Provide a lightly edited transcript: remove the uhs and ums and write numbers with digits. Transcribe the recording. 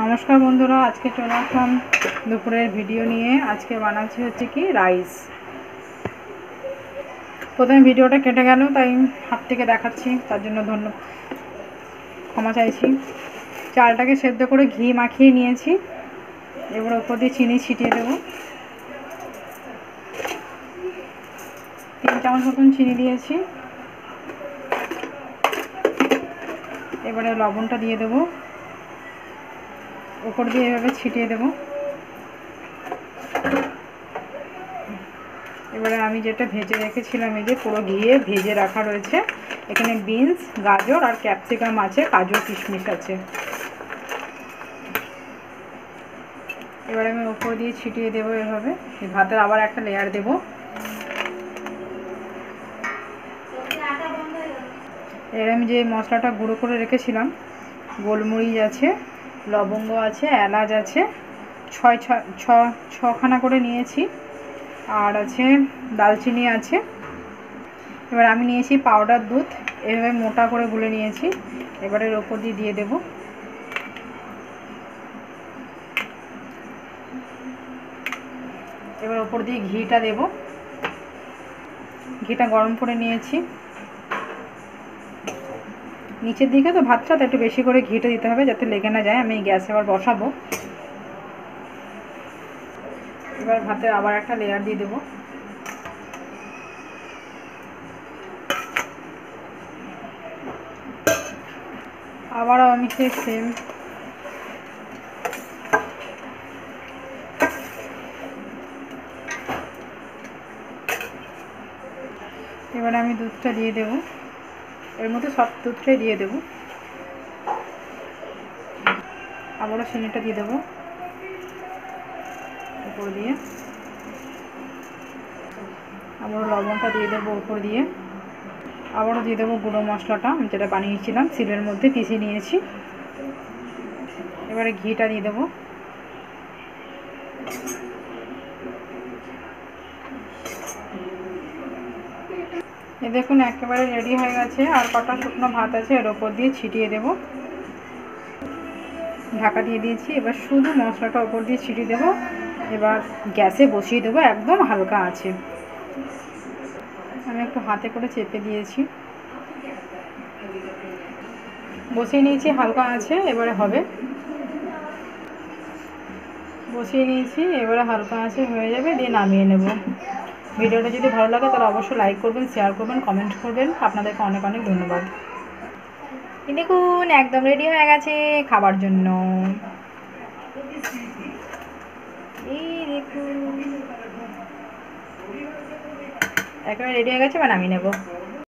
নমস্কার বন্ধুরা, আজকে চলে আসলাম দুপুরের ভিডিও নিয়ে। আজকে বানাচ্ছি হচ্ছে কি রাইস। প্রথমে ভিডিওটা কেটে গেল, তাই হাত থেকে দেখাচ্ছি, তার জন্য ক্ষমা চাইছি। চালটাকে সেদ্ধ করে ঘি মাখিয়ে নিয়েছি। এবার ওপর দিয়ে চিনি ছিটিয়ে দেবো। 3 চামচ মতন চিনি দিয়েছি। এবারে লবণটা দিয়ে দেবো, উপর দিয়ে এভাবে ছিটিয়ে দেবো। এবারে আমি যেটা ভেজে রেখেছিলাম, এই যে পুরো ঘিয়ে ভেজে রাখা রয়েছে, এখানে বিনস, গাজর আর ক্যাপসিকাম আছে, কাজু কিশমিশ আছে। এবারে আমি উপর দিয়ে ছিটিয়ে দেবো এভাবে। এই ভাতের আবার একটা লেয়ার দেবো। এর আমি যে মশলাটা গুঁড়ো করে রেখেছিলাম, গোলমরিচ আছে, লবঙ্গ আছে, এলাচ আছে, ছখানা করে নিয়েছি, আর আছে দালচিনি আছে। এবার আমি নিয়েছি পাউডার দুধ, এভাবে মোটা করে গুলে নিয়েছি। এবারে এর ওপর দিয়ে দেব। এবার ওপর দিয়ে ঘিটা দেব। ঘিটা গরম করে নিয়েছি। নিচের দিকে তো ভাতটা একটু বেশি করে ঘিটা দিতে হবে, যাতে লেগে না যায়। আমি গ্যাসে আবার বসাবো। এবার ভাতে আবার একটা লেয়ার দিয়ে দেবো। আবারও আমি সেম এবারে আমি দুধটা দিয়ে দেব। এর মধ্যে সব দুধটাই দিয়ে দেব। আবারও চিনিটা দিয়ে দেবো উপর দিয়ে। আবারও লবণটা দিয়ে দেবো উপর দিয়ে। আবারও দিয়ে দেবো গুঁড়ো মশলাটা, আমি যেটা বানিয়েছিলাম শিলের মধ্যে পিষে নিয়েছি। এবারে ঘিটা দিয়ে দেবো। এই দেখুন একেবারে রেডি হয়ে গেছে। আর কটা শুকনো ভাত আছে, এর ওপর দিয়ে ছিটিয়ে দেব। ঢাকা দিয়ে দিয়েছি। এবার শুধু মশলাটা ওপর দিয়ে ছিটিয়ে দেবো। এবার গ্যাসে বসিয়ে দেবো একদম হালকা আছে। আমি একটু হাতে করে চেপে দিয়েছি, বসিয়ে নিয়েছি হালকা আছে। এবারে হবে, বসিয়ে নিয়েছি, এবারে হালকা আছে হয়ে যাবে, দিয়ে নামিয়ে নেব। ভিডিওটা যদি ভালো লাগে তাহলে অবশ্যই লাইক করবেন, শেয়ার করবেন, কমেন্ট করবেন। আপনাদেরকে অনেক অনেক ধন্যবাদ। দেখুন একদম রেডি হয়ে গেছে খাবার জন্য। এই দেখুন একেবারে রেডি হয়ে গেছে, এবার নামিয়ে নেব।